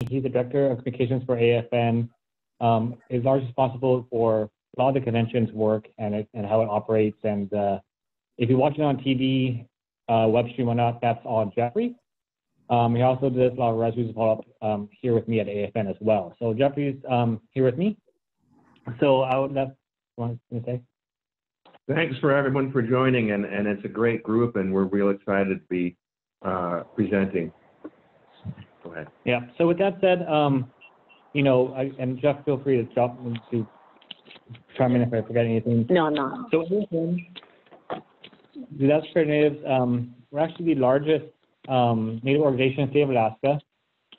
He's the Director of Communications for AFN. Is largely responsible for a lot of the convention's work and how it operates. And if you're watching on TV, web stream or not, that's all Jeffrey. He also does a lot of resolution follow-up here with me at AFN as well. So Jeffrey's here with me. So I would love to say. Thanks for everyone for joining, and it's a great group, and we're real excited to be presenting. Go ahead. Yeah. So with that said, and Jeff, feel free to chime in if I forget anything. No, I'm not. So the Alaska Federated Natives, we're actually the largest Native organization in the state of Alaska.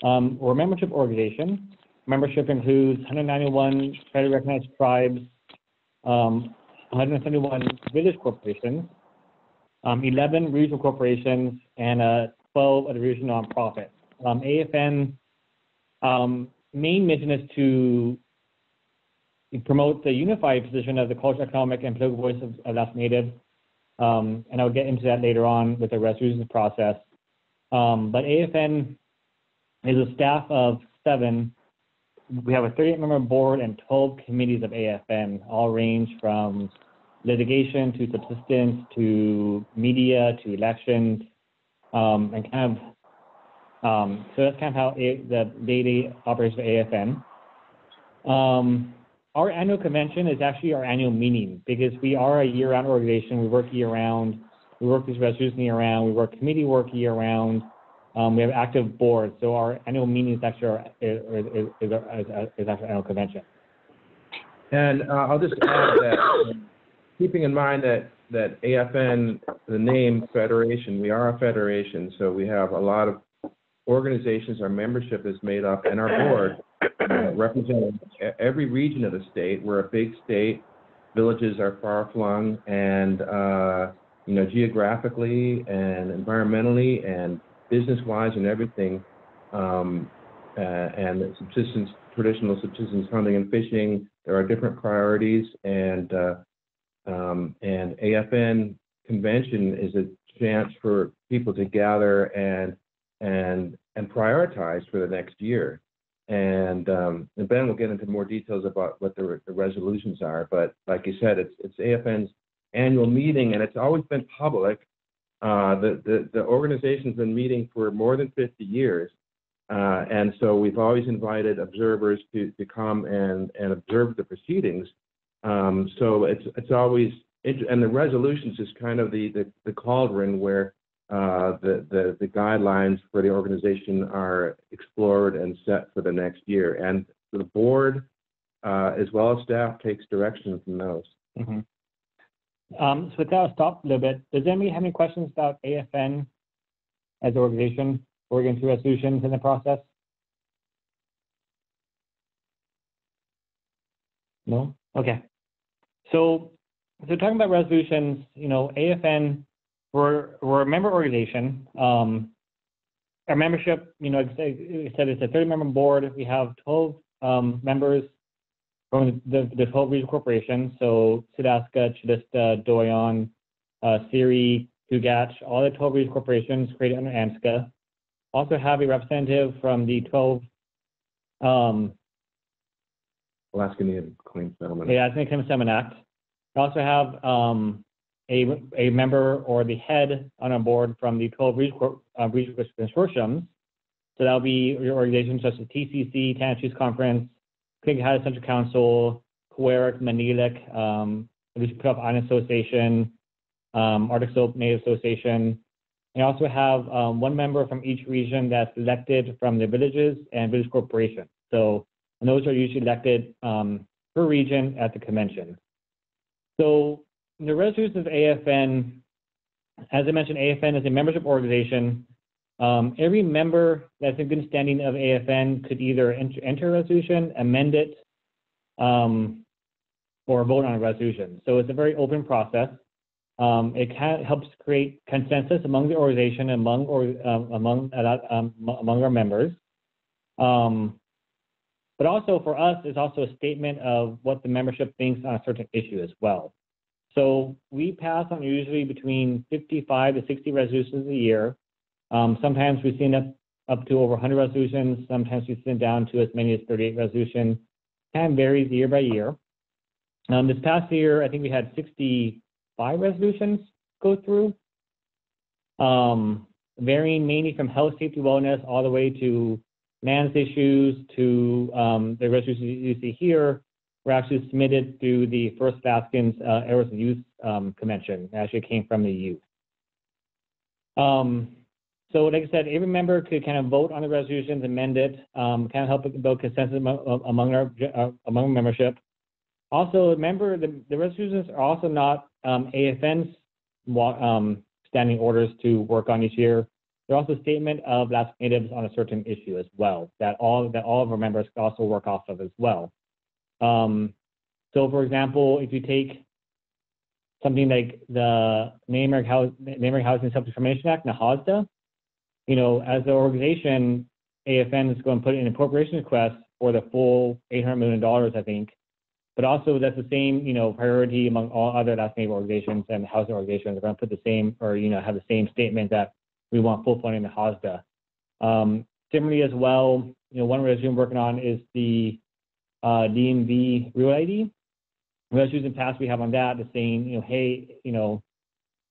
We're a membership organization. Membership includes 191 federally recognized tribes, 171 village corporations, 11 regional corporations, and 12 of the regional nonprofits. AFN main mission is to promote the unified position of the cultural, economic, and political voice of Alaska Natives. And I'll get into that later on with the resolutions process. But AFN is a staff of 7. We have a 38-member board and 12 committees of AFN, all range from litigation to subsistence to media to elections, and kind of, so that's kind of how the day-to-day operations of AFN. Our annual convention is actually our annual meeting because we are a year-round organization. We work year-round. We work these resolutions year-round. We work committee work year-round. We have active boards, so our annual meeting is actually our annual convention. And I'll just add that, keeping in mind that AFN, the name federation, we are a federation, so we have a lot of organizations. Our membership is made up, and our board representing every region of the state. We're a big state. Villages are far-flung, and geographically and environmentally and business-wise and everything, and subsistence, traditional subsistence hunting and fishing. There are different priorities, and AFN convention is a chance for people to gather and prioritize for the next year. And Ben will get into more details about what the resolutions are. But like you said, it's AFN's annual meeting, and it's always been public. The organization's been meeting for more than 50 years, and so we've always invited observers to come and observe the proceedings. So it's always, and the resolutions is kind of the cauldron where the guidelines for the organization are explored and set for the next year, and the board as well as staff takes direction from those. Mm-hmm. So with that, I'll stop a little bit. Does anybody have any questions about AFN as an organization? We're going through resolutions in the process? No? Okay. So talking about resolutions, AFN, we're a member organization. Our membership, like I said, it's a 30-member board. We have 12 members from the 12 regional corporations, so Sidaska, Chitista, Doyon, Siri, Tugach, all the 12 regional corporations created under AMSCA. Also have a representative from the 12 Alaska Native Claims Settlement. Yeah, Alaska Native Claims Settlement Act. We also have a member or the head on our board from the 12 regional consortiums. So that'll be your organizations such as TCC, Tanachus Conference, Kinghatta Central Council, Kuwarik, Manilik, Aleutian Puyallup Island Association, Arctic Slope Native Association. We also have one member from each region that's elected from the villages and village corporations. So, and those are usually elected per region at the convention. So the resolutions of AFN, as I mentioned, AFN is a membership organization. Every member that's in good standing of AFN could either enter a resolution, amend it, or vote on a resolution. So it's a very open process. It helps create consensus among the organization, among our members. But also for us, it's also a statement of what the membership thinks on a certain issue as well. So we pass on usually between 55 to 60 resolutions a year. Sometimes we end up up to over 100 resolutions. Sometimes we send down to as many as 38 resolutions. Kind of varies year by year. This past year, I think we had 65 resolutions go through, varying mainly from health, safety, wellness, all the way to lands issues to the resolutions you see here were actually submitted through the First Alaskans Areas of Youth Convention. It actually came from the youth. So like I said, every member could kind of vote on the resolutions, amend it, kind of help build consensus among our membership. Also, remember, the resolutions are also not AFN's standing orders to work on each year. They're also a statement of Alaska Natives on a certain issue as well, that all of our members can also work off of as well. So, for example, if you take something like the Native American Housing Self-Determination Act, NAHASDA, you know, as an organization, AFN is going to put in an appropriation request for the full $800 million, I think. But also that's the same, you know, priority among all other Alaska Native organizations and housing organizations. They're going to put the same, or, you know, have the same statement that we want full funding in the HOSDA. Similarly as well, you know, one resolution we're working on is the DMV Real ID. Resolutions in the past we have on that is saying, you know, hey, you know,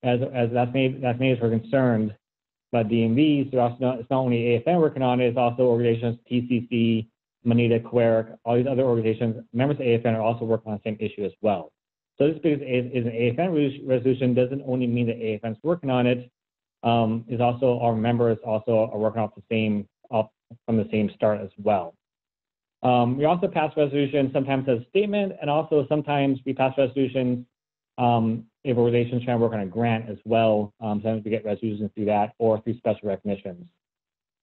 as Alaska Natives are concerned about DMVs, it's not only AFN working on it, it's also organizations, TCC, Manita, QUERC, all these other organizations, members of AFN are also working on the same issue as well. So this because it is an AFN resolution doesn't only mean that AFN is working on it, is also our members also are working from the same start as well. We also pass resolutions sometimes as a statement, and also sometimes we pass resolutions if organizations trying to work on a grant as well. Sometimes we get resolutions through that or through special recognitions.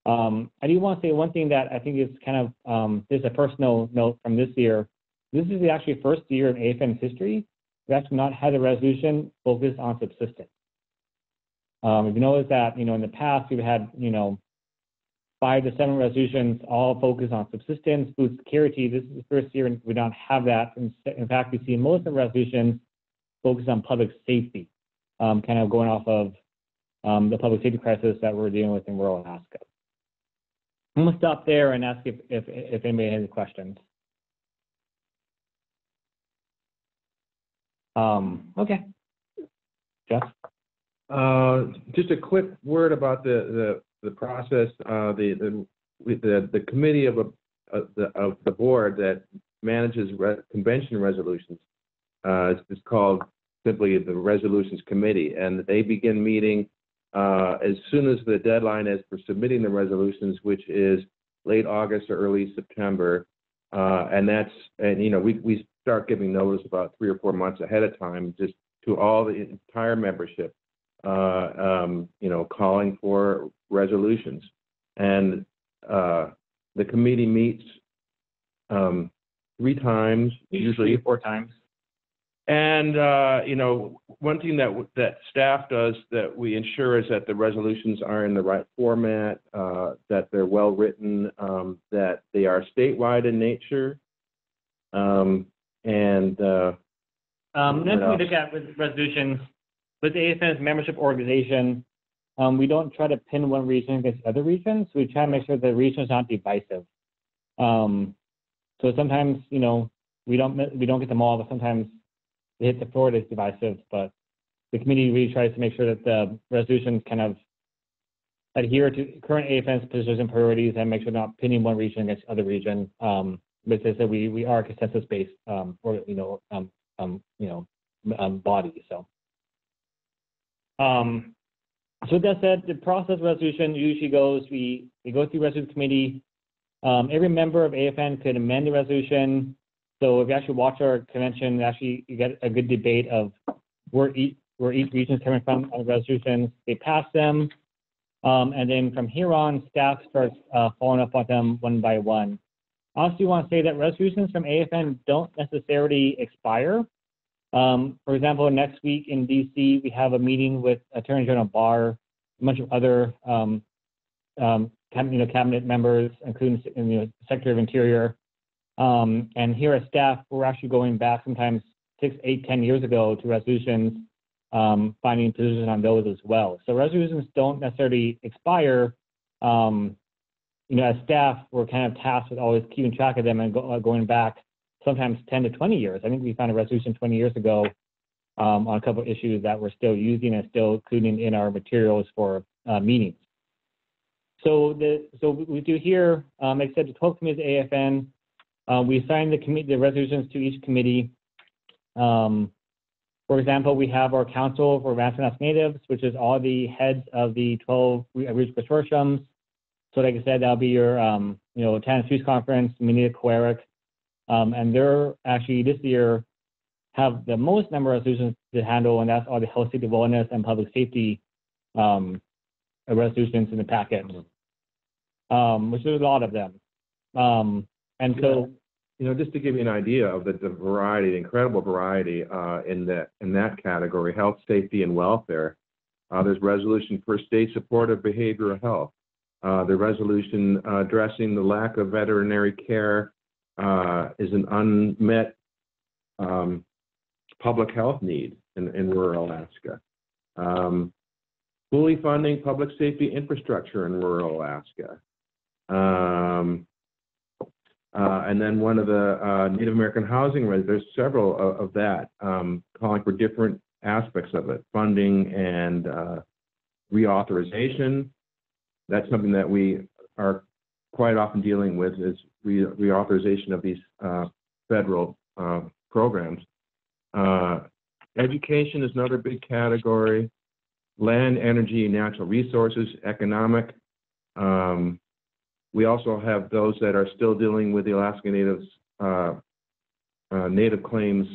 I do want to say one thing that I think is kind of, there's a personal note from this year. This is the actually first year in AFN's history we actually not had a resolution focused on subsistence. If you notice that, you know, in the past we've had, you know, 5 to 7 resolutions all focused on subsistence, food security. This is the first year we don't have that. In fact, we see most of the resolutions focused on public safety, kind of going off of the public safety crisis that we're dealing with in rural Alaska. I'm going to stop there and ask if anybody has any questions. Okay. Jeff? Just a quick word about the process. The committee of the board that manages convention resolutions is called simply the Resolutions Committee, and they begin meeting as soon as the deadline is for submitting the resolutions, which is late August or early September, and you know, we start giving notice about 3 or 4 months ahead of time, just to all the entire membership, you know, calling for resolutions, and the committee meets 3 times, usually 4 times. And, you know, one thing that staff does that we ensure is that the resolutions are in the right format, that they're well written, that they are statewide in nature. Next we look at with resolutions, with the AFN's membership organization, we don't try to pin one region against other regions. We try to make sure the region is not divisive. So sometimes, you know, we don't get them all, but sometimes they hit the floor that's divisive, but the committee really tries to make sure that the resolutions kind of adhere to current AFN's positions and priorities and make sure they're not pinning one region against other region. But as I said, we are a consensus-based, body. So, so with that said, the process resolution usually goes: we go through resolution committee. Every member of AFN could amend the resolution. So if you actually watch our convention, actually you get a good debate of where each region is coming from on the resolutions. They pass them, and then from here on, staff starts following up on them one by one. I also want to say that resolutions from AFN don't necessarily expire. For example, next week in DC, we have a meeting with Attorney General Barr, a bunch of other cabinet members, including Secretary of Interior. And here at staff, we're actually going back sometimes 6, 8, 10 years ago to resolutions, finding positions on those as well. So resolutions don't necessarily expire. as staff, we're kind of tasked with always keeping track of them and going back sometimes 10 to 20 years. I think we found a resolution 20 years ago on a couple of issues that we're still using and still including in our materials for meetings. So we do here, like I said, the 12 committees of AFN. We assign the resolutions to each committee. For example, we have our Council for Advancement of Natives, which is all the heads of the 12 regional consortiums. So like I said, that'll be your, Tanana Streets Conference, Minita Coeric, and they're actually this year have the most number of resolutions to handle, and that's all the health, safety, wellness, and public safety resolutions in the packet, which is a lot of them. And so, just to give you an idea of the variety, the incredible variety in that category, health, safety, and welfare. There's resolution for state support of behavioral health. The resolution addressing the lack of veterinary care is an unmet public health need in rural Alaska. Fully funding public safety infrastructure in rural Alaska. And then one of the Native American housing, there's several of that, calling for different aspects of it, funding and reauthorization. That's something that we are quite often dealing with, is reauthorization of these federal programs. Education is another big category. Land, energy, natural resources, economic. We also have those that are still dealing with the Alaska Natives Native Claims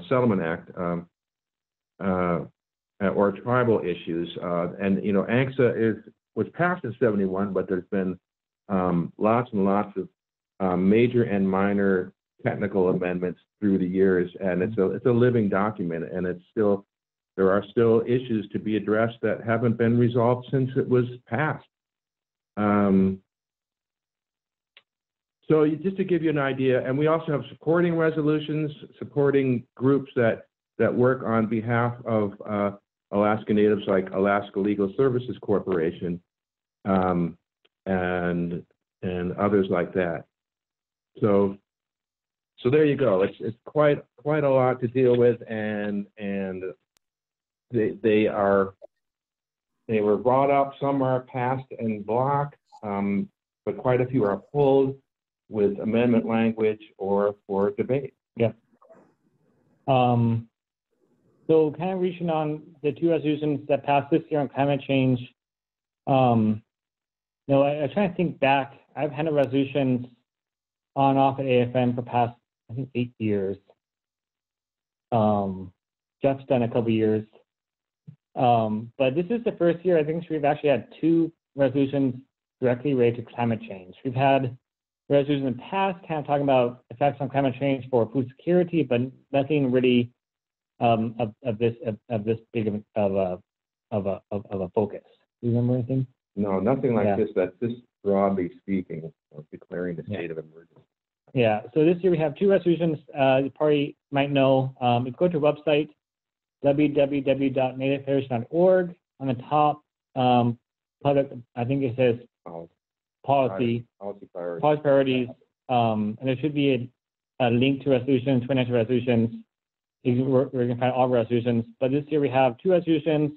Settlement Act or tribal issues. And ANCSA was passed in '71, but there's been lots and lots of major and minor technical amendments through the years, and it's a living document, and there are still issues to be addressed that haven't been resolved since it was passed. So just to give you an idea, and we also have supporting resolutions, supporting groups that work on behalf of Alaska Natives, like Alaska Legal Services Corporation, and others like that. So there you go. It's quite a lot to deal with, and they were brought up. Some are passed and blocked, but quite a few are pulled with amendment language or for debate. Yeah. So kind of reaching on the two resolutions that passed this year on climate change. I try to think back. I've handled resolutions on and off at AFN for past, I think, 8 years. Jeff's done a couple years. But this is the first year I think we've actually had 2 resolutions directly related to climate change. We've had resolutions in the past kind of talking about effects on climate change for food security, but nothing really of this big of a focus. Do you remember anything? No, nothing like this. That's just broadly speaking of declaring the state of emergency. Yeah. So this year we have 2 resolutions. You probably might know. If you go to our website, www.nativefederation.org. On the top, public, I think it says policy priorities, and there should be a link to resolutions, financial resolutions. We're going to find all resolutions. But this year we have 2 resolutions,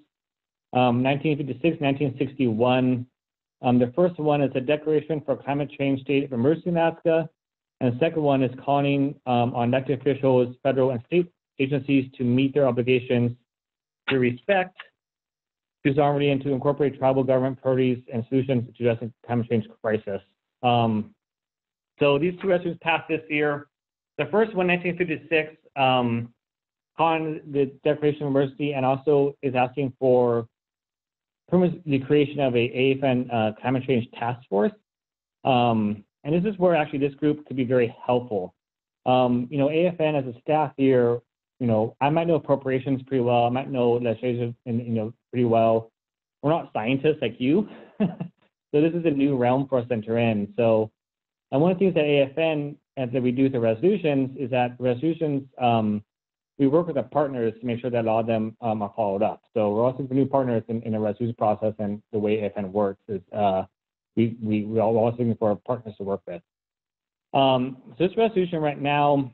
1956, 1961. The first one is a declaration for climate change state of emergency in Alaska, and the second one is calling on elected officials, federal and state agencies to meet their obligations to respect, to sovereignty, and to incorporate tribal government priorities and solutions to address the climate change crisis. So these 2 resolutions passed this year. The first one, 1956, calling the declaration of emergency, and also is asking for the creation of a AFN climate change task force. And this is where actually this group could be very helpful. AFN as a staff here, I might know appropriations pretty well. I might know legislation, pretty well. We're not scientists like you. So this is a new realm for us to enter in. So, and one of the things that AFN, that we do with the resolutions, is that resolutions, we work with our partners to make sure that a lot of them are followed up. So we're also for new partners in the resolution process, and the way AFN works is we're always looking for partners to work with. So this resolution right now,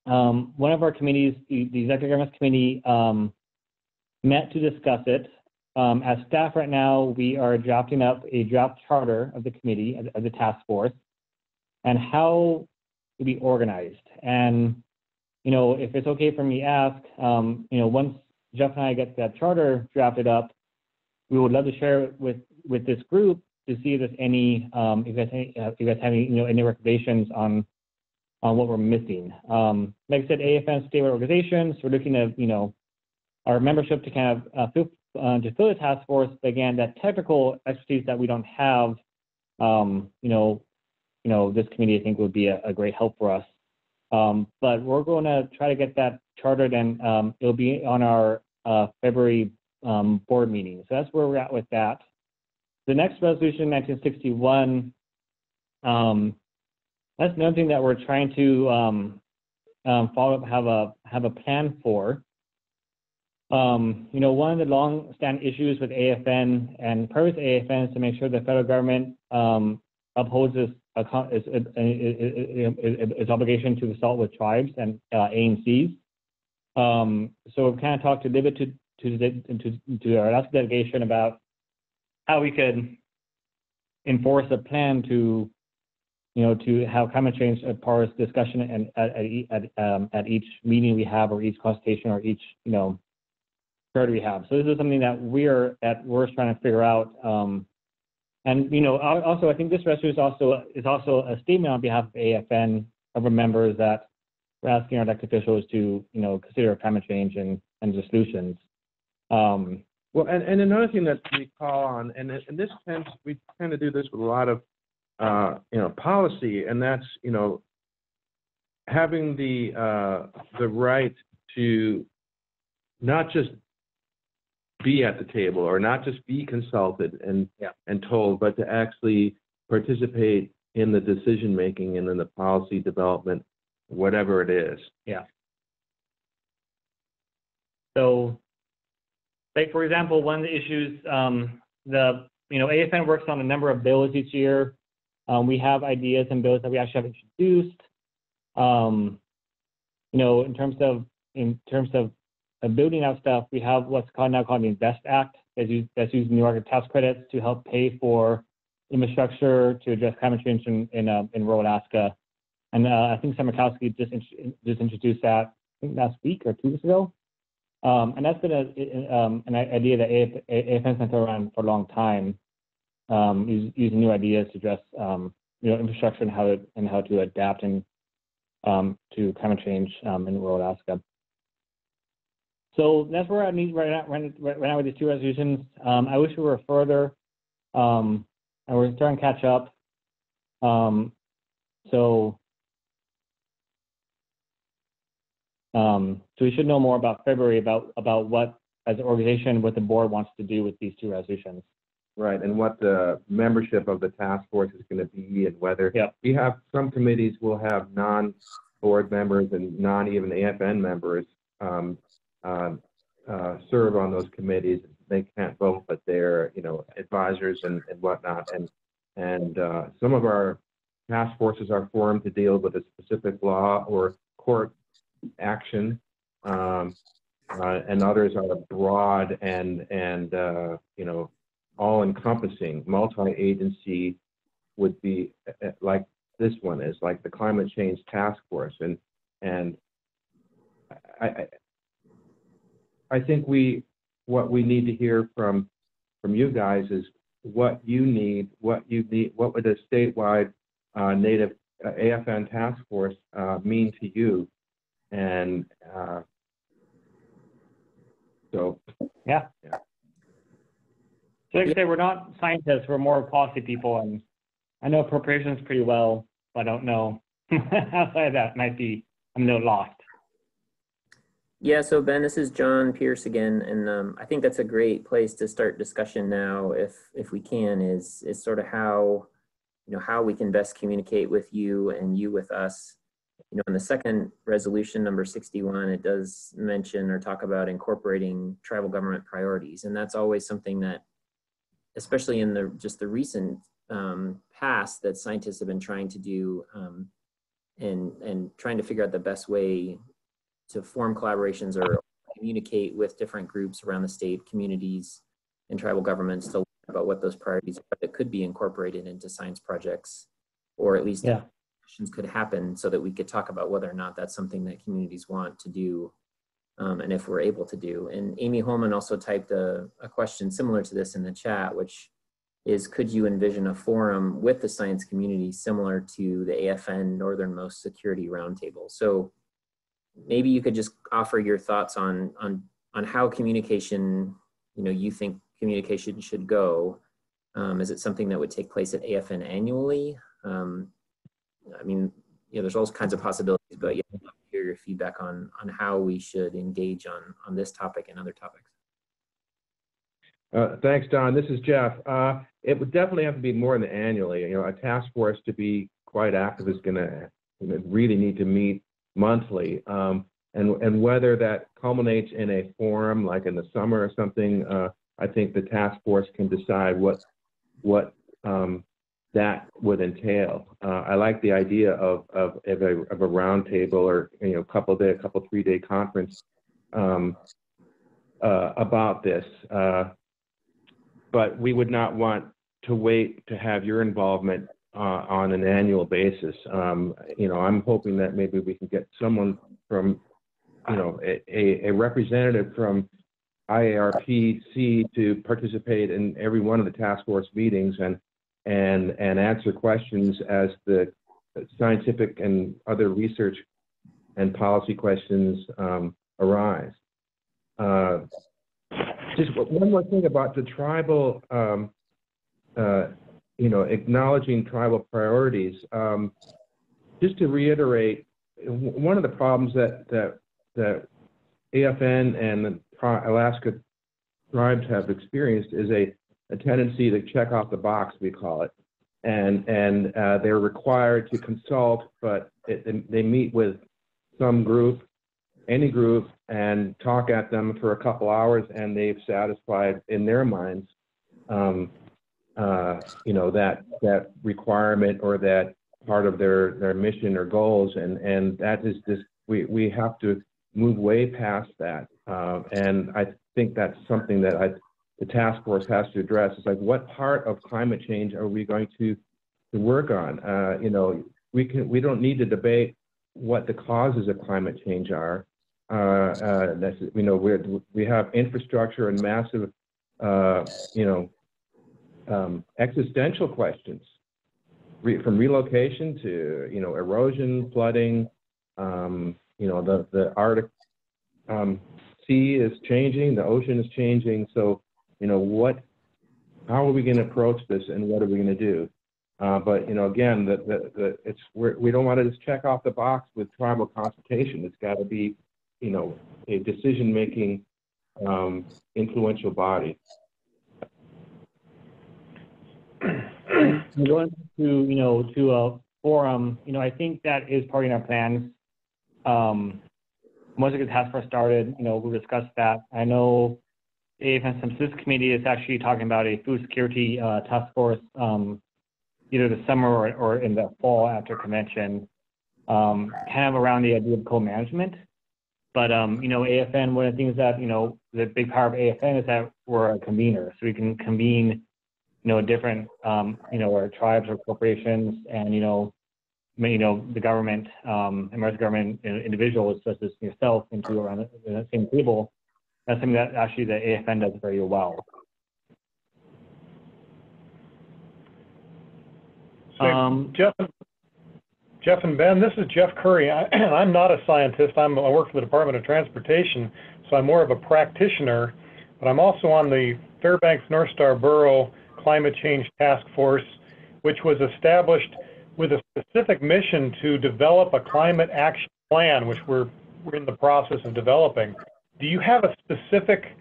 one of our committees, the Executive Governance Committee, met to discuss it. As staff right now, we are drafting up a draft charter of the committee, of the task force, and how to be organized. And, you know, if it's okay for me to ask, you know, once Jeff and I get that charter drafted up, we would love to share it with this group to see if there's any, if you guys have any, you know, any recommendations on what we're missing. Like I said, AFN statewide organizations, we're looking at, you know, our membership to kind of to fill the task force. But again, that technical expertise that we don't have, you know, this committee I think would be a great help for us. But we're going to try to get that chartered, and it'll be on our February board meeting. So that's where we're at with that. The next resolution, 1961, that's another thing that we're trying to follow up, have a plan for. You know, one of the long-standing issues with AFN and purpose AFN is to make sure the federal government upholds its obligation to consult with tribes and ANCs. So we've kind of talked a little bit to our Alaska delegation about how we could enforce a plan to, you know, to have climate change as part of discussion and at each meeting we have, or each consultation, or each, you know, charter we have. So this is something that we're trying to figure out. And, you know, also I think this resolution is also a statement on behalf of AFN, of our members, that we're asking our elected officials to, you know, consider climate change and the solutions. Well, and another thing that we call on, and this we tend to do this with a lot of, you know, policy, and that's, you know, having the right to not just be at the table, or not just be consulted and told, but to actually participate in the decision making and in the policy development, whatever it is. Yeah. So, like, for example, one of the issues, you know, AFN works on a number of bills each year. We have ideas and bills that we actually have introduced. You know, in terms of building out stuff, we have what's now called the Invest Act, that's using New York tax credits to help pay for infrastructure to address climate change in rural Alaska. And I think Semakowski just introduced that, I think last week or 2 weeks ago. And that's been an idea that AFN's been around for a long time, using new ideas to address you know, infrastructure and how to adapt to climate change in rural Alaska. So that's where I need right now with these two resolutions. I wish we were further, and we're starting to catch up. So we should know more about February about what, as an organization, what the board wants to do with these two resolutions. Right, and what the membership of the task force is going to be, and whether we have some committees will have non-board members and non-even AFN members serve on those committees. They can't vote, but they're, you know, advisors and whatnot. And some of our task forces are formed to deal with a specific law or court action, and others are broad and you know, all-encompassing. Multi-agency would be like this one is, like the Climate Change Task Force, and I think what we need to hear from you guys is what you need, what would a statewide Native AFN task force mean to you, and so yeah. So like I say, we're not scientists, we're more policy people, and I know appropriations pretty well, but I don't know outside of that. I'm a little lost. Yeah, so Ben, this is John Pierce again, and I think that's a great place to start discussion now, if we can, is sort of how, you know, how we can best communicate with you and you with us. You know, in the second resolution, number 61, it does mention or talk about incorporating tribal government priorities, and that's always something that, especially in the recent past that scientists have been trying to do and trying to figure out the best way to form collaborations or communicate with different groups around the state, communities, and tribal governments to learn about what those priorities are that could be incorporated into science projects, or at least discussions could happen so that we could talk about whether or not that's something that communities want to do, and if we're able to do. And Amy Holman also typed a question similar to this in the chat, which is, could you envision a forum with the science community similar to the AFN Northernmost Security Roundtable? So maybe you could just offer your thoughts on how communication, you think communication should go. Is it something that would take place at AFN annually? I mean, there's all kinds of possibilities, but I'd love to hear your feedback on how we should engage on this topic and other topics. Thanks, Don. This is Jeff. It would definitely have to be more than annually. A task force to be quite active is going to really need to meet monthly. And whether that culminates in a forum like in the summer or something, I think the task force can decide what that would entail. I like the idea of a roundtable or couple 3-day conference about this. But we would not want to wait to have your involvement on an annual basis. I'm hoping that maybe we can get someone from, a representative from IARPC to participate in every one of the task force meetings and answer questions as the scientific and other research and policy questions arise. Just one more thing about the tribal, acknowledging tribal priorities. Just to reiterate, one of the problems that AFN and the Alaska tribes have experienced is a tendency to check off the box, we call it, and they're required to consult, but they meet with some group, any group, and talk at them for a couple hours, and they've satisfied in their minds, that requirement or that part of their mission or goals, and that is just we have to move way past that, and I think that's something that the task force has to address. It's like, what part of climate change are we going to work on? We don't need to debate what the causes of climate change are. We have infrastructure and massive, existential questions, from relocation to, erosion, flooding. The Arctic sea is changing, the ocean is changing. So, how are we going to approach this, and what are we going to do? But again, we don't want to just check off the box with tribal consultation. It's got to be, a decision-making, influential body. Going to a forum, I think that is part of our plans. Once the task force started, we'll discuss that. I know AFN Subsist Committee is actually talking about a food security task force, either the summer or in the fall after convention, kind of around the idea of co-management. But, AFN, one of the things that, the big power of AFN is that we're a convener. So we can convene, different, our tribes or corporations and, the government, American government individuals such as yourself into around the same table. That's something that actually the AFN does very well. Jeff and Ben, this is Jeff Curry. I'm not a scientist. I work for the Department of Transportation, so I'm more of a practitioner, but I'm also on the Fairbanks North Star Borough Climate Change Task Force, which was established with a specific mission to develop a climate action plan, which we're in the process of developing. Do you have a specific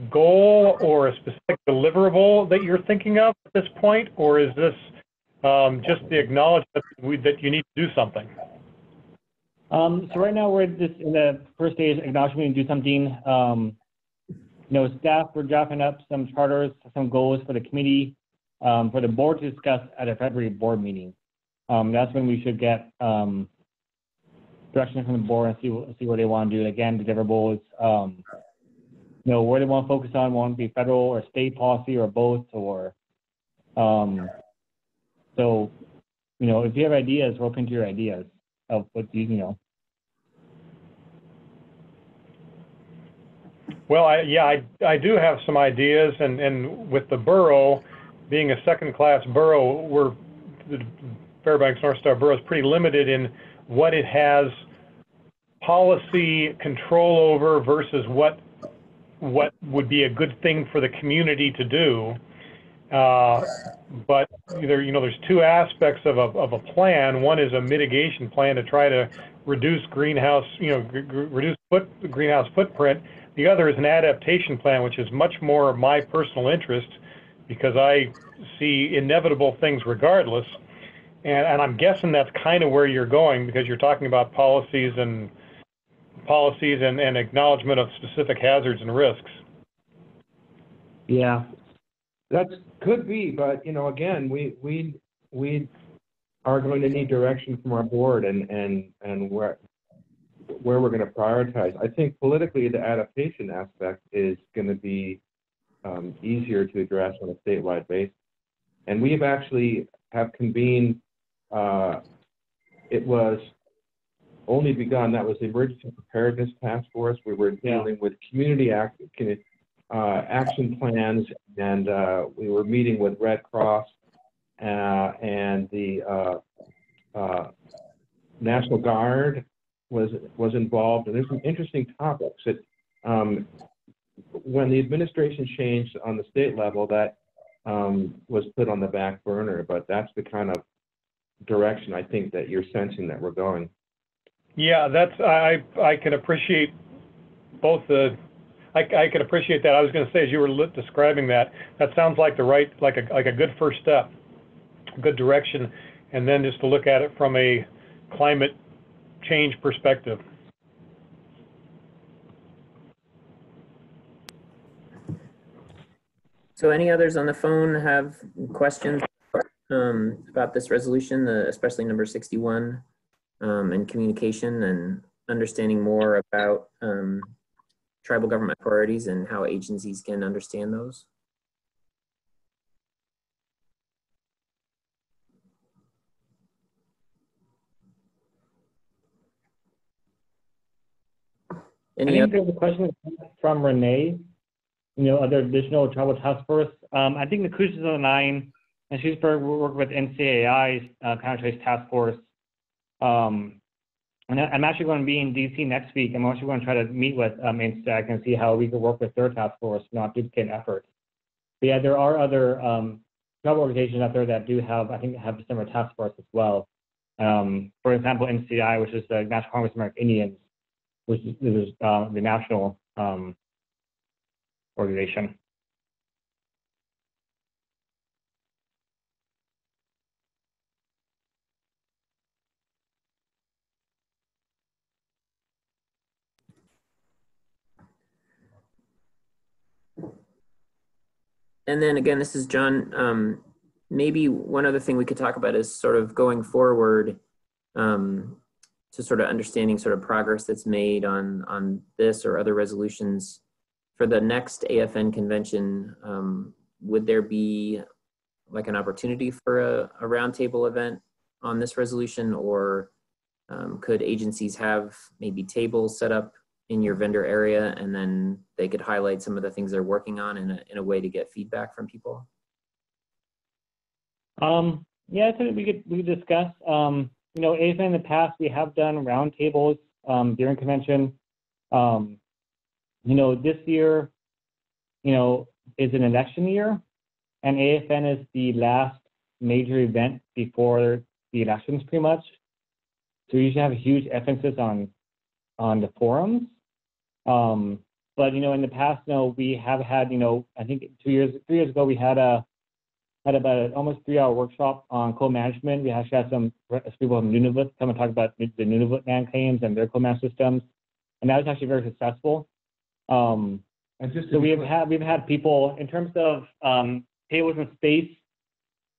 goal or a specific deliverable that you're thinking of at this point, or is this just the acknowledgement that you need to do something? So right now we're just in the first stage, acknowledgement to do something. Staff, we're drafting up some charters, some goals for the committee. for the board to discuss at a February board meeting. That's when we should get direction from the board and see what they want to do. Again, deliverables, where they want to focus on, want to be federal or state policy or both, or so, if you have ideas, we're open to your ideas of what Well, I do have some ideas, and with the borough being a second-class borough, the Fairbanks North Star Borough is pretty limited in what it has policy control over versus what would be a good thing for the community to do. But there's two aspects of a plan. One is a mitigation plan to try to reduce greenhouse footprint. The other is an adaptation plan, which is much more of my personal interest because I see inevitable things regardless. And I'm guessing that's kind of where you're going because you're talking about policies and acknowledgement of specific hazards and risks. Yeah. That could be, but again, we are going to need direction from our board and where we're going to prioritize. I think politically, the adaptation aspect is going to be easier to address on a statewide basis. And we've actually have convened. It was only begun. That was the Emergency Preparedness Task Force. We were dealing with community action plans, and we were meeting with Red Cross and the National Guard was involved. And there's some interesting topics that when the administration changed on the state level, that was put on the back burner. But that's the kind of direction I think that you're sensing that we're going. Yeah, I can appreciate both the. I can appreciate that. I was going to say, as you were describing that sounds like like a good first step, good direction, and then just to look at it from a climate change perspective. So any others on the phone have questions about this resolution, especially number 61, and communication and understanding more about tribal government priorities and how agencies can understand those? I think there's a question from Renee, other additional tribal task force. I think the Cruises of the Nine and Shrewsbury will work with NCAI's counter-trace task force. And I'm actually going to be in DC next week. I'm actually going to try to meet with NCAI and see how we can work with their task force, not duplicate efforts. But yeah, there are other tribal organizations out there that do have a similar task force as well. For example, NCI, which is the National Congress of American Indians, which is the national organization. And then again, this is John. Maybe one other thing we could talk about is sort of going forward to sort of understanding sort of progress that's made on this or other resolutions for the next AFN convention. Would there be like an opportunity for a roundtable event on this resolution, or could agencies have maybe tables set up in your vendor area and then they could highlight some of the things they're working on in a way to get feedback from people? Yeah, I think we could discuss. AFN in the past, we have done roundtables during convention. This year, is an election year, and AFN is the last major event before the elections, pretty much. So we usually have a huge emphasis on the forums. But in the past, we have had, I think 3 years ago, we had about an almost 3-hour workshop on co-management. We actually had some people from Nunavut come and talk about the Nunavut land claims and their co-management systems, and that was actually very successful. So we've had people in terms of tables and space.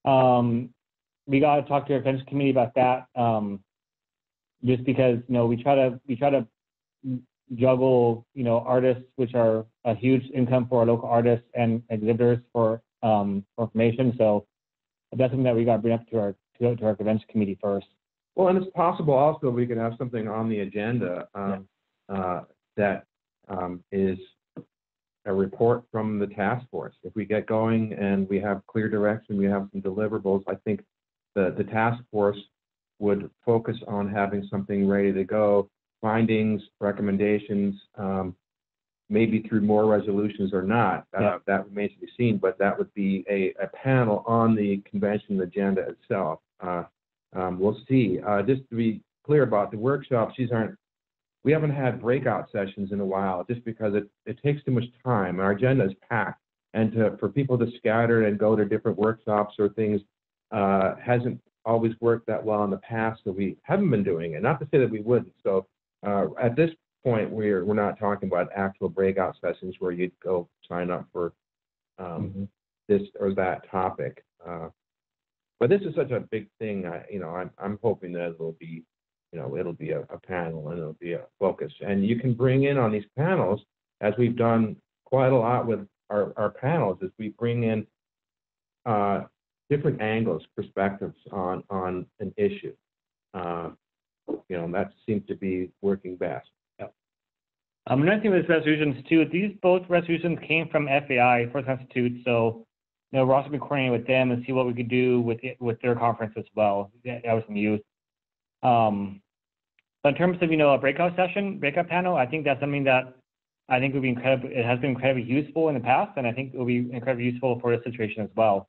We got to talk to our events committee about that. Just because, we try to juggle, artists, which are a huge income for our local artists and exhibitors for information. So that's something that we got to bring up to our convention committee first. Well, and it's possible also we could have something on the agenda that is a report from the task force. If we get going and we have clear direction, we have some deliverables, I think the task force would focus on having something ready to go, findings, recommendations, maybe through more resolutions or not. That remains to be seen, but that would be a panel on the convention agenda itself. We'll see. Just to be clear about the workshops, we haven't had breakout sessions in a while just because it takes too much time. Our agenda is packed, and for people to scatter and go to different workshops or things hasn't always worked that well in the past, so we haven't been doing it. Not to say that we wouldn't. So at this point, we're not talking about actual breakout sessions where you'd go sign up for this or that topic. But this is such a big thing. I'm hoping that it'll be a panel and it'll be a focus. And you can bring in on these panels, as we've done quite a lot with our panels, is we bring in different angles, perspectives on an issue. That seems to be working best. Another thing with resolutions too, both resolutions came from FAI, Forest Institute, so we're also been coordinating with them and see what we could do with their conference as well. That was some youth. But in terms of a breakout panel, I think that's something that I think would be incredible. It has been incredibly useful in the past, and I think it will be incredibly useful for this situation as well.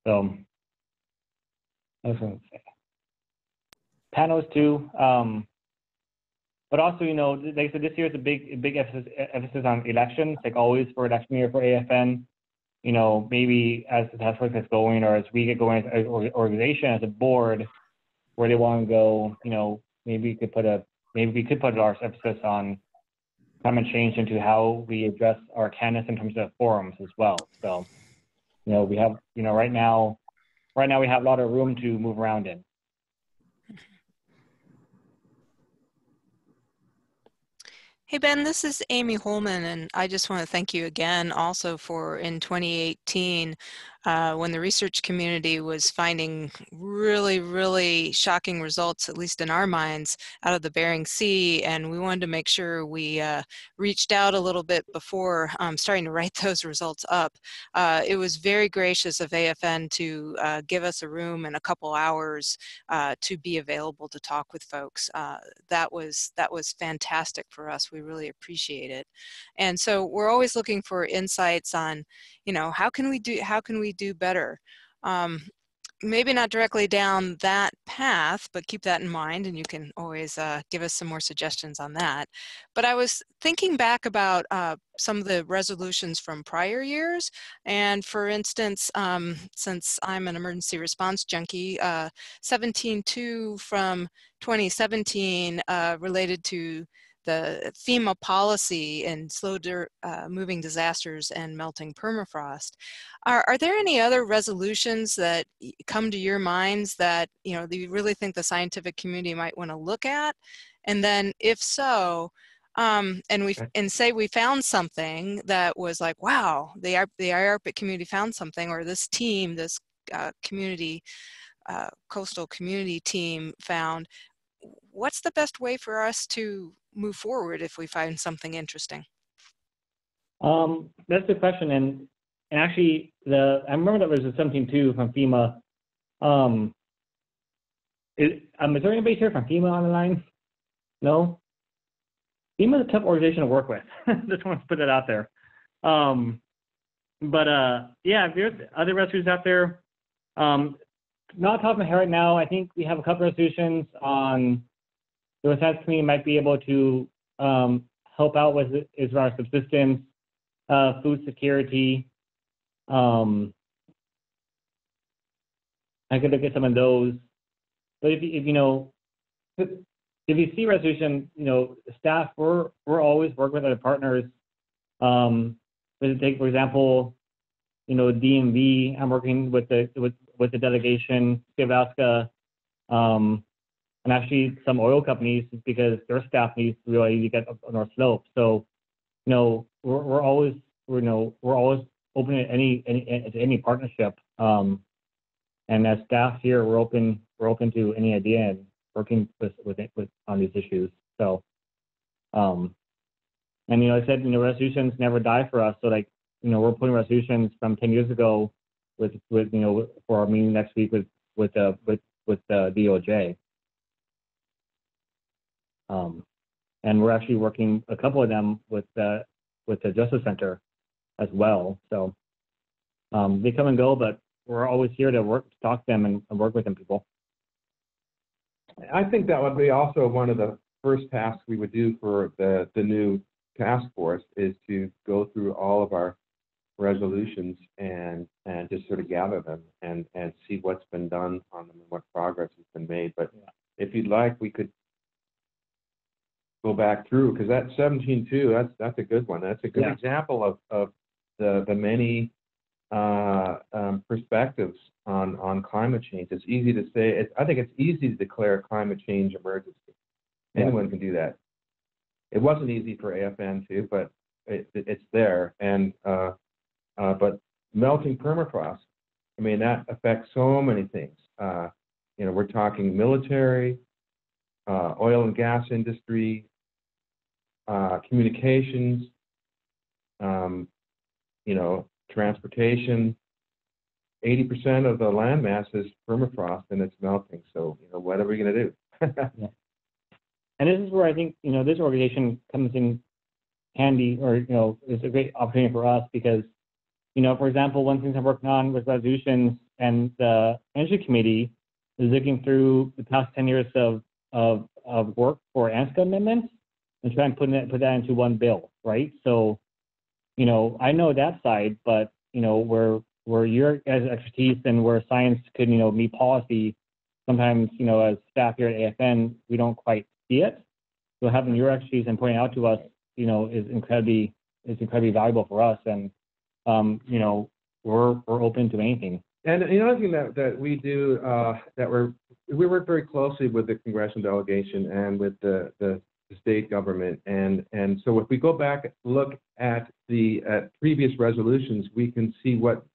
So I was going to say panels too. But also, like I said, this year is a big emphasis on elections, like always for election year for AFN. Maybe as the task force gets going, or as we get going as an organization, as a board, where they want to go, maybe we could put our emphasis on climate change into how we address our candidates in terms of forums as well. So, we have, right now we have a lot of room to move around in. Hey, Ben, this is Amy Holman, and I just want to thank you again also for in 2018, when the research community was finding really, really shocking results, at least in our minds, out of the Bering Sea, and we wanted to make sure we reached out a little bit before starting to write those results up. It was very gracious of AFN to give us a room and a couple hours to be available to talk with folks. That was fantastic for us. We really appreciate it. And so we're always looking for insights on, how can we do better? Maybe not directly down that path, but keep that in mind, and you can always give us some more suggestions on that. But I was thinking back about some of the resolutions from prior years, and for instance, since I'm an emergency response junkie, 17.2 from 2017 related to the FEMA policy and slow moving disasters and melting permafrost. Are there any other resolutions that come to your minds that you really think the scientific community might want to look at? And then if so, and say we found something that was like, wow, the IARPIC community found something, or this team, this coastal community team found, what's the best way for us to move forward if we find something interesting? That's the question, and actually, I remember that was a 17.2 from FEMA. Is there anybody here from FEMA on the line? No? FEMA is a tough organization to work with. Just want to put it out there. Yeah, if there's other resolutions out there, not top of my head right now, I think we have a couple resolutions on the Wisconsin community might be able to help out with Israel subsistence, food security. I could look at some of those. But if you see resolution, staff, we're always working with other partners. Take, for example, DMV, I'm working with the delegation, Alaska, and actually some oil companies because their staff needs to really get up on our slope. So, we're always open to any partnership. And as staff here, we're open to any idea and working with on these issues. So, and I said, resolutions never die for us. So we're putting resolutions from 10 years ago with for our meeting next week with the DOJ. And we're actually working a couple of them with the Justice Center as well. So they come and go, but we're always here to talk to them and work with them people. I think that would be also one of the first tasks we would do for the new task force is to go through all of our resolutions and just sort of gather them and see what's been done on them and what progress has been made. But if you'd like, we could go back through, because that 17.2, that's a good one. That's a good example of the many perspectives on climate change. It's easy to say. I think it's easy to declare a climate change emergency. Anyone can do that. It wasn't easy for AFN too, but it's there. And but melting permafrost, I mean, that affects so many things. We're talking military, oil and gas industry, communications, transportation. 80% of the landmass is permafrost and it's melting. So, what are we going to do? And this is where I think, this organization comes in handy, or, it's a great opportunity for us because, for example, one thing I'm working on with resolutions, and the Energy Committee is looking through the past 10 years of work for ANSCA amendments and try and put that into one bill, right? So, I know that side, but, where your guys' expertise and where science could, meet policy, sometimes, as staff here at AFN, we don't quite see it. So having your expertise and pointing out to us, is incredibly valuable for us. And, we're open to anything. And the other thing that we do, we work very closely with the congressional delegation and with the state government. And so if we go back, look at the previous resolutions, we can see what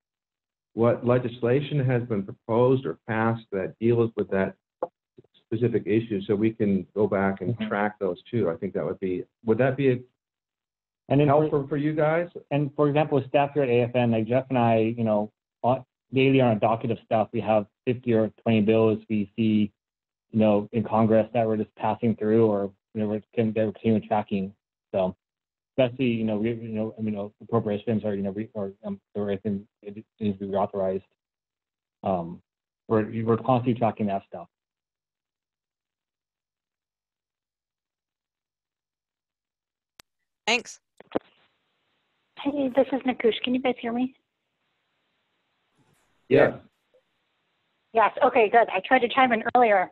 legislation has been proposed or passed that deals with that specific issue, so we can go back and track those too. I think would that be helpful for you guys? And for example, with staff here at AFN, like Jeff and I, daily on a docket of stuff, we have 50 or 20 bills we see, in Congress that we're just passing through, or we're continuing tracking. So especially, appropriations or everything it needs to be authorized. We're constantly tracking that stuff. Thanks. Hey, this is Nakush. Can you guys hear me? Yes. Yes. Okay, good. I tried to chime in earlier,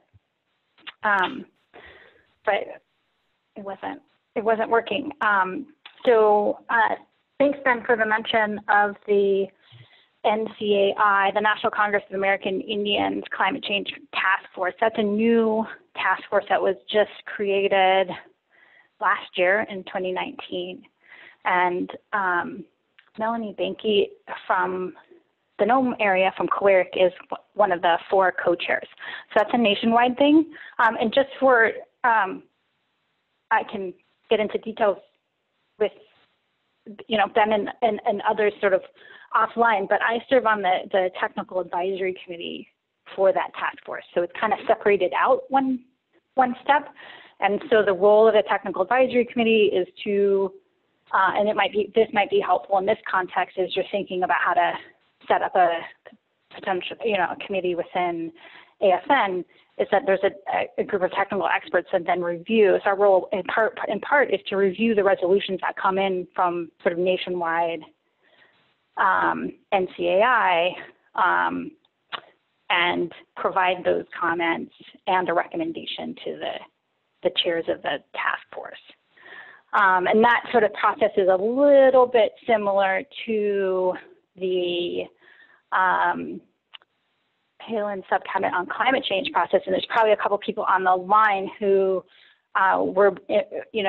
but it wasn't working. So thanks, Ben, for the mention of the NCAI, the National Congress of American Indians Climate Change Task Force. That's a new task force that was just created last year in 2019. And Melanie Banky from the Nome area, from Choleric, is one of the 4 co-chairs. So that's a nationwide thing. And just for, I can get into details with, Ben and others sort of offline, but I serve on the technical advisory committee for that task force. So it's kind of separated out one step. And so the role of the technical advisory committee is to, and this might be helpful in this context, as you're thinking about how to set up a potential, a committee within AFN, is that there's a group of technical experts that then review. So our role in part is to review the resolutions that come in from sort of nationwide NCAI and provide those comments and a recommendation to the chairs of the task force. And that sort of process is a little bit similar to the Palin subcabinet on climate change process, and there's probably a couple people on the line who were,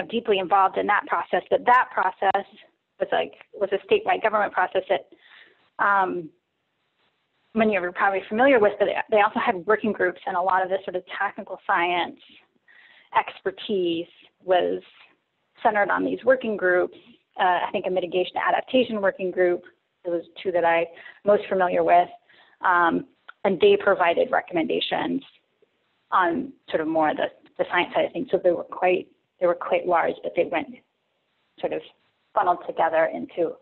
deeply involved in that process. But that process was a statewide government process that many of you are probably familiar with. But they also had working groups, and a lot of the sort of technical science expertise was centered on these working groups. I think a mitigation adaptation working group, those two that I'm most familiar with, and they provided recommendations on sort of more the science side of things. So they were quite large, but they went sort of funneled together into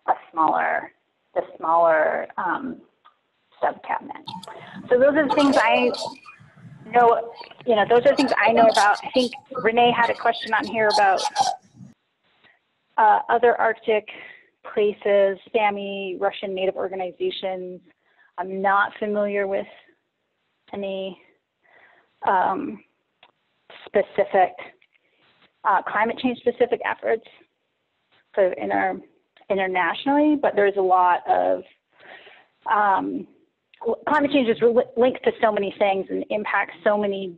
the smaller subcabinet. So those are the things I know. Those are the things I know about. I think Renee had a question on here about other Arctic places, SAMI, Russian Native organizations. I'm not familiar with any specific climate change specific efforts sort of internationally, but there's a lot of climate change is linked to so many things and impacts so many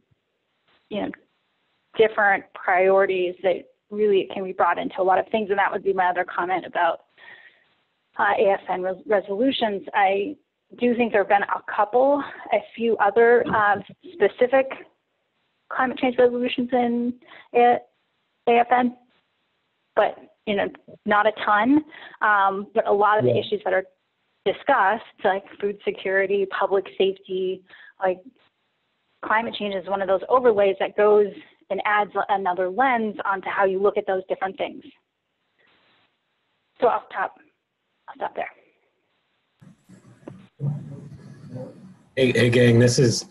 different priorities that really it can be brought into a lot of things. And that would be my other comment about AFN resolutions. I do think there have been a few other specific climate change resolutions in AFN, but not a ton. But a lot of the issues that are discussed, like food security, public safety, like climate change is one of those overlays that goes and adds another lens onto how you look at those different things. So I'll stop there. Hey gang, this is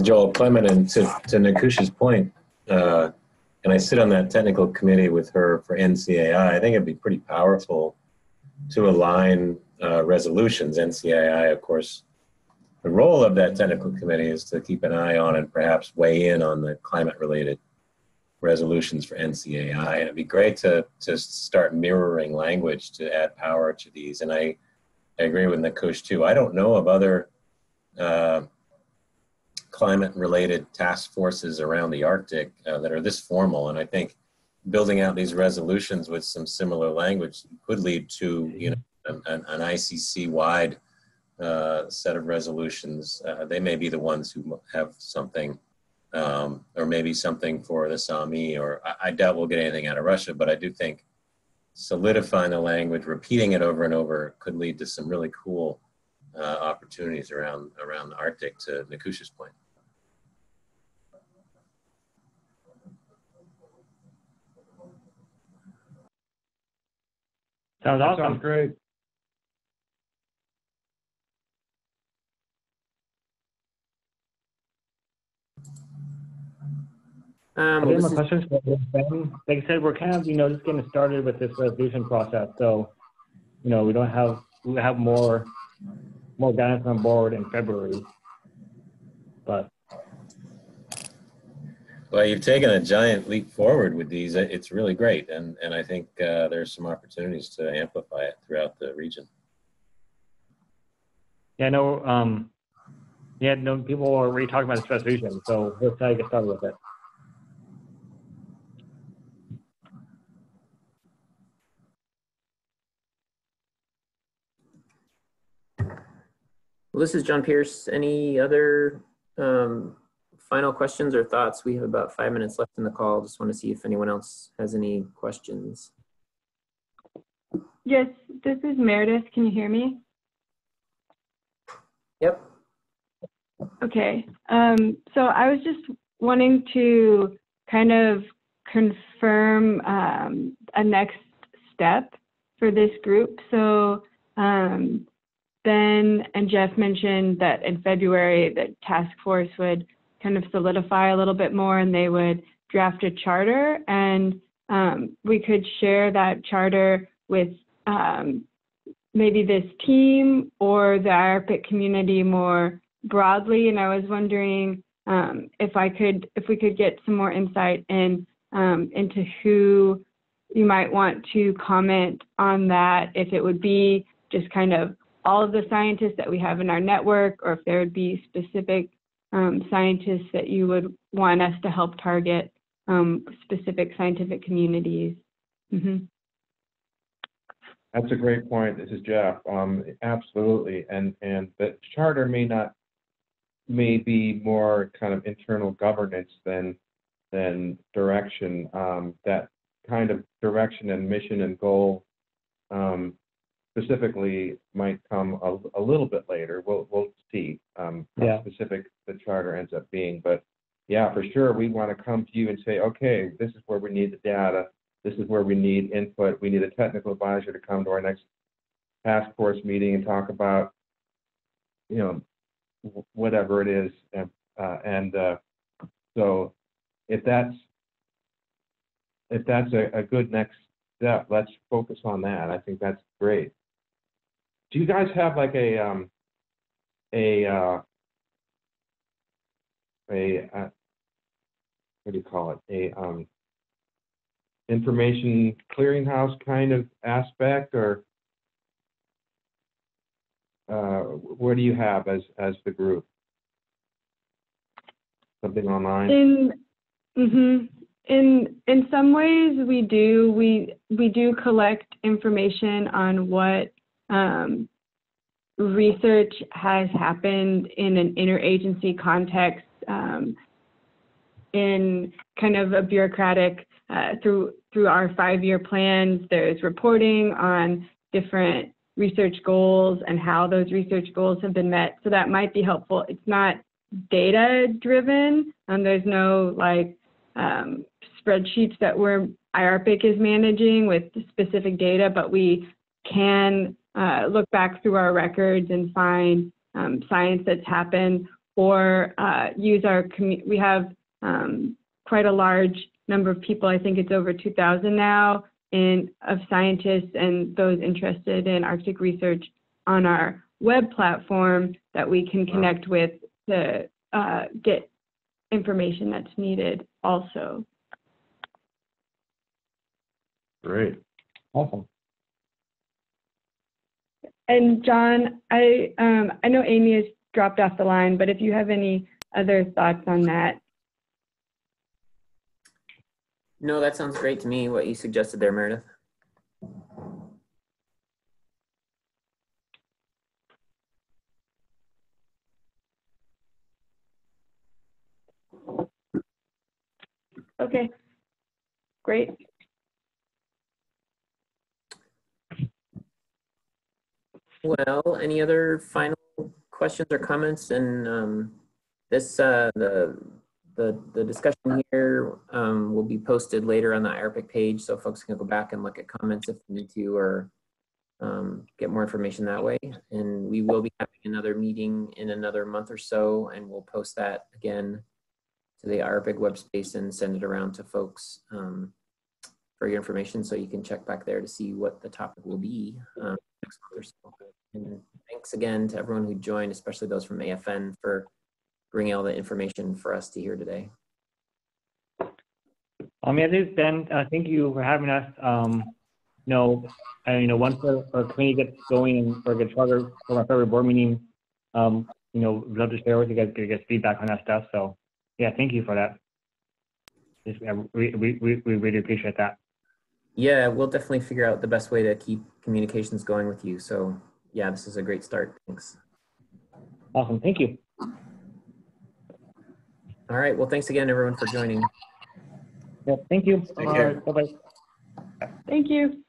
Joel Clement, and to Nakush's point, and I sit on that technical committee with her for NCAI. I think it'd be pretty powerful to align resolutions. NCAI, of course, the role of that technical committee is to keep an eye on and perhaps weigh in on the climate-related resolutions for NCAI. And it'd be great to start mirroring language to add power to these. And I agree with Nakush too. I don't know of other climate-related task forces around the Arctic that are this formal. And I think building out these resolutions with some similar language could lead to an ICC-wide set of resolutions. They may be the ones who have something, or maybe something for the Sami, or I doubt we'll get anything out of Russia, but I do think solidifying the language, repeating it over and over could lead to some really cool opportunities around the Arctic, to Nakush's point. Sounds awesome. Sounds great. Any more questions for Ben? Like I said, we're kind of, just getting started with this resolution process. So, we have more guidance on board in February. But well, you've taken a giant leap forward with these. It's really great, and I think there's some opportunities to amplify it throughout the region. Yeah, people are already talking about this resolution, so let's try to get started with it. Well, this is John Pierce. Any other final questions or thoughts? We have about 5 minutes left in the call. Just want to see if anyone else has any questions. Yes, this is Meredith. Can you hear me? Yep. Okay. So I was just wanting to kind of confirm a next step for this group. So Ben and Jeff mentioned that in February, the task force would kind of solidify a little bit more and they would draft a charter, and we could share that charter with maybe this team or the IARPC community more broadly. And I was wondering if we could get some more insight into who you might want to comment on that, if it would be just kind of all of the scientists that we have in our network, or if there would be specific scientists that you would want us to help target specific scientific communities. That's a great point. This is Jeff. Absolutely. And the charter may be more kind of internal governance than direction. That kind of direction and mission and goal specifically might come a little bit later. We'll see how specific the charter ends up being. But yeah, for sure, we want to come to you and say, okay, this is where we need the data. This is where we need input. We need a technical advisor to come to our next task force meeting and talk about, whatever it is. So if that's a good next step, let's focus on that. I think that's great. Do you guys have like what do you call it? Information clearinghouse kind of aspect, or what do you have as the group? Something online? In some ways we do. We do collect information on what research has happened in an interagency context, in kind of a bureaucratic, through our 5-year plans. There's reporting on different research goals and how those research goals have been met. So that might be helpful. It's not data driven, and there's no like spreadsheets that IARPIC is managing with specific data, but we can look back through our records and find science that's happened, or use we have quite a large number of people. I think it's over 2,000 now of scientists and those interested in Arctic research on our web platform that we can connect with to get information that's needed also. Great. Awesome. And John, I know Amy has dropped off the line, but if you have any other thoughts on that. No, that sounds great to me, what you suggested there, Meredith. Okay, great. Well, any other final questions or comments? And the discussion here will be posted later on the IARPIC page, so folks can go back and look at comments if they need to, or get more information that way. And we will be having another meeting in another month or so, and we'll post that again to the IARPIC web space and send it around to folks for your information, so you can check back there to see what the topic will be next month or so. And thanks again to everyone who joined, especially those from AFN, for bringing all the information for us to hear today. Ben, thank you for having us. Once the committee gets going or gets started for our February board meeting, we'd love to share with you guys, get feedback on that stuff. So, yeah, thank you for that. We really appreciate that. Yeah, we'll definitely figure out the best way to keep communications going with you. So, yeah, this is a great start. Thanks. Awesome. Thank you. All right. Well, thanks again, everyone, for joining. Yeah, thank you. Take care. Bye-bye. Thank you.